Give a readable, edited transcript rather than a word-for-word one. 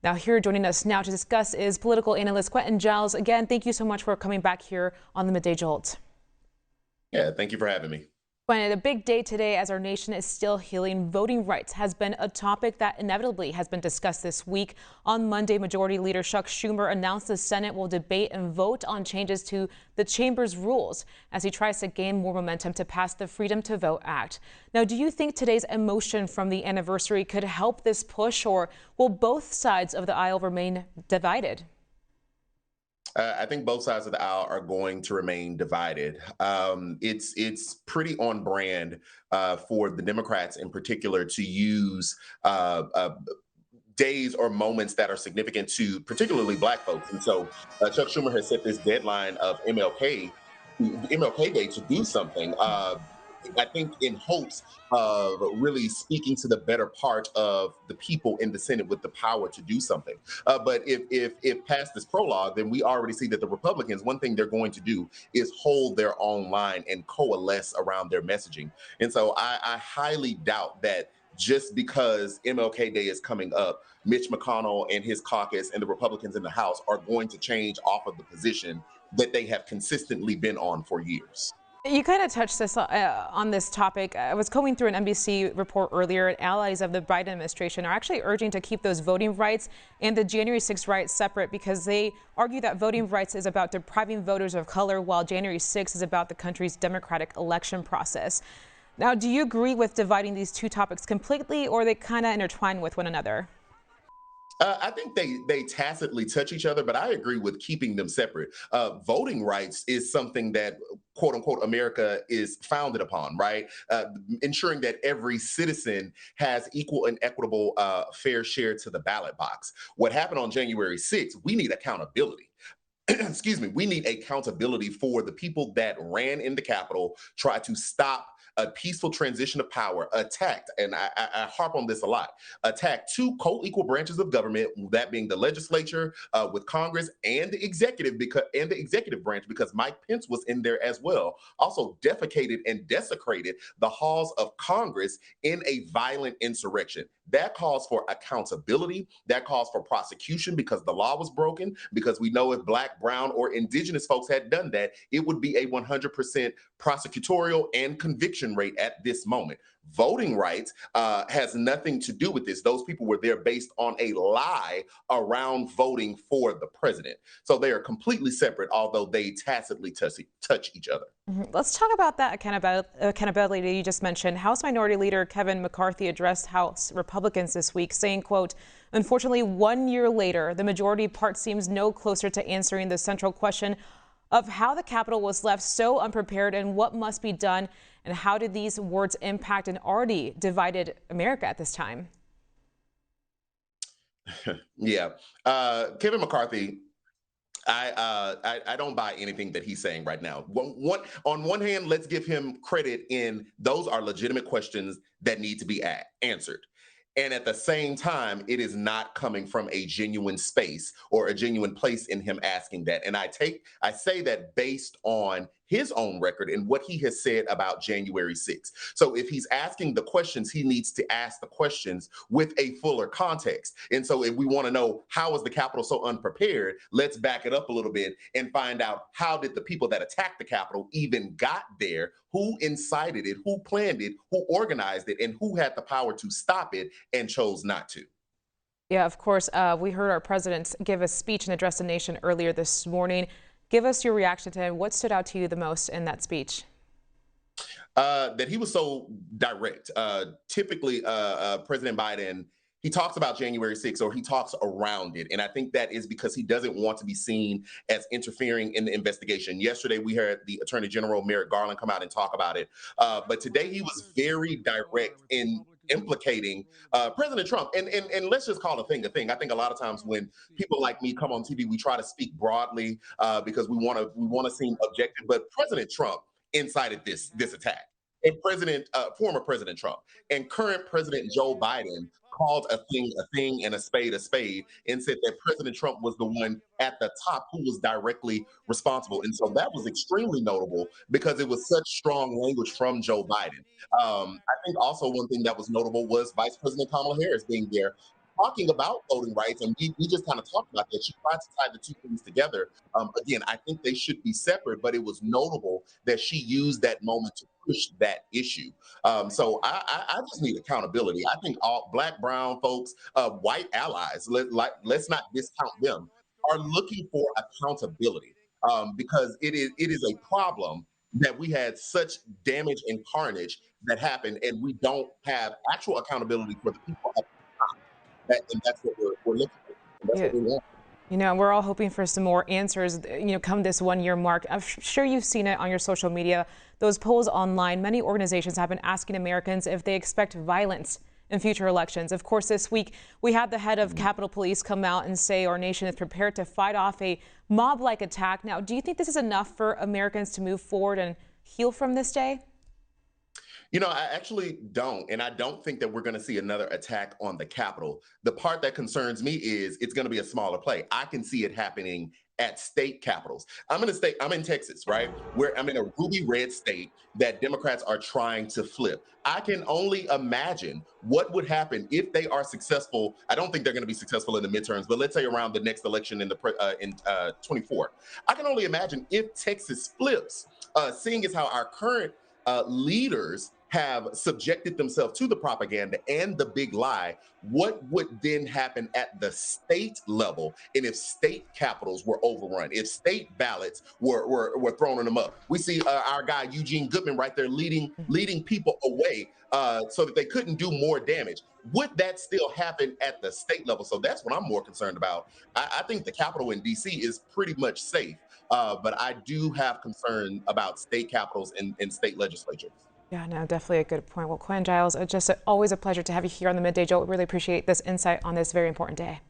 Now here joining us now to discuss is political analyst Quentin Giles. Again, thank you so much for coming back here on the Midday Jolt. Yeah, thank you for having me. Quentin, a big day today as our nation is still healing. Voting rights has been a topic that inevitably has been discussed this week. On Monday, Majority Leader Chuck Schumer announced the Senate will debate and vote on changes to the chamber's rules as he tries to gain more momentum to pass the Freedom to Vote Act. Now, do you think today's emotion from the anniversary could help this push, or will both sides of the aisle remain divided? I think both sides of the aisle are going to remain divided. It's pretty on brand for the Democrats in particular to use days or moments that are significant to particularly Black folks. And so Chuck Schumer has set this deadline of MLK Day to do something. I think in hopes of really speaking to the better part of the people in the Senate with the power to do something. But if past this prologue, then we already see that the Republicans, one thing they're going to do is hold their own line and coalesce around their messaging. And so I highly doubt that just because MLK Day is coming up, Mitch McConnell and his caucus and the Republicans in the House are going to change off of the position that they have consistently been on for years. You kind of touched this on this topic. I was combing through an NBC report earlier. Allies of the Biden administration are actually urging to keep those voting rights and the January 6th rights separate because they argue that voting rights is about depriving voters of color, while January 6th is about the country's democratic election process. Now, do you agree with dividing these two topics completely, or they kind of intertwine with one another? I think they tacitly touch each other, but I agree with keeping them separate. Voting rights is something that quote unquote America is founded upon, right? Ensuring that every citizen has equal and equitable fair share to the ballot box. What happened on January 6th, we need accountability. Excuse me, we need accountability for the people that ran in the Capitol, tried to stop a peaceful transition of power, attacked, and I harp on this a lot, attacked two co-equal branches of government, that being the legislature with Congress and the executive branch, because Mike Pence was in there as well. Also defecated and desecrated the halls of Congress in a violent insurrection. That calls for accountability. That calls for prosecution because the law was broken. Because we know if Black, brown, or indigenous folks had done that, it would be a 100% prosecutorial and conviction rate at this moment. Voting rights has nothing to do with this. Those people were there based on a lie around voting for the president. So they are completely separate, although they tacitly touch each other. Let's talk about that accountability you just mentioned. House Minority Leader Kevin McCarthy addressed House Republicans this week, saying, quote, "Unfortunately, 1 year later, the majority part seems no closer to answering the central question of how the Capitol was left so unprepared and what must be done, and how did these words impact an already divided America at this time?" Yeah. Kevin McCarthy, I don't buy anything that he's saying right now. On one hand, let's give him credit in those are legitimate questions that need to be answered. And at the same time, it is not coming from a genuine space or a genuine place in him asking that. And I say that based on his own record and what he has said about January 6th. So if he's asking the questions, he needs to ask the questions with a fuller context. And so if we want to know how is the Capitol so unprepared, let's back it up a little bit and find out how did the people that attacked the Capitol even got there, who incited it, who planned it, who organized it, and who had the power to stop it and chose not to. Yeah, of course. We heard our president give a speech and address the nation earlier this morning. Give us your reaction to him. What stood out to you the most in that speech? That he was so direct. Typically, President Biden, he talks about January 6th or he talks around it. And I think that is because he doesn't want to be seen as interfering in the investigation. Yesterday, we heard the Attorney General, Merrick Garland, come out and talk about it. But today, he was very direct in implicating President Trump. And let's just call a thing a thing. I think a lot of times when people like me come on TV, we try to speak broadly because we want to seem objective. But President Trump incited this attack. And former President Trump and current President Joe Biden called a thing and a spade, and said that President Trump was the one at the top who was directly responsible. And so that was extremely notable because it was such strong language from Joe Biden. I think also one thing that was notable was Vice President Kamala Harris being there talking about voting rights, and we just kind of talked about that. She tried to tie the two things together. Again, I think they should be separate, but it was notable that she used that moment to push that issue. So I just need accountability. I think all black, brown folks, white allies, let's not discount them, are looking for accountability because it is a problem that we had such damage and carnage that happened, and we don't have actual accountability for the people at that, and that's what we're looking for, and that's Yeah. what we want. We're all hoping for some more answers, come this 1 year mark. I'm sure you've seen it on your social media, those polls online. Many organizations have been asking Americans if they expect violence in future elections. Of course, this week we had the head of Capitol Police come out and say our nation is prepared to fight off a mob-like attack. Now, do you think this is enough for Americans to move forward and heal from this day? I actually don't. And I don't think that we're going to see another attack on the Capitol. The part that concerns me is it's going to be a smaller play. I can see it happening at state capitals. I'm in Texas, right? Where I'm in a ruby red state that Democrats are trying to flip. I can only imagine what would happen if they are successful. I don't think they're going to be successful in the midterms, but let's say around the next election in 24. I can only imagine if Texas flips, seeing as how our current leaders have subjected themselves to the propaganda and the big lie, what would then happen at the state level? And if state capitals were overrun, if state ballots were thrown them up, we see our guy Eugene Goodman right there leading people away so that they couldn't do more damage. Would that still happen at the state level? So that's what I'm more concerned about. I think the Capitol in DC is pretty much safe. But I do have concern about state capitals and state legislatures. Yeah, no, definitely a good point. Well, Quinn Giles, just always a pleasure to have you here on the Midday Jolt. We really appreciate this insight on this very important day.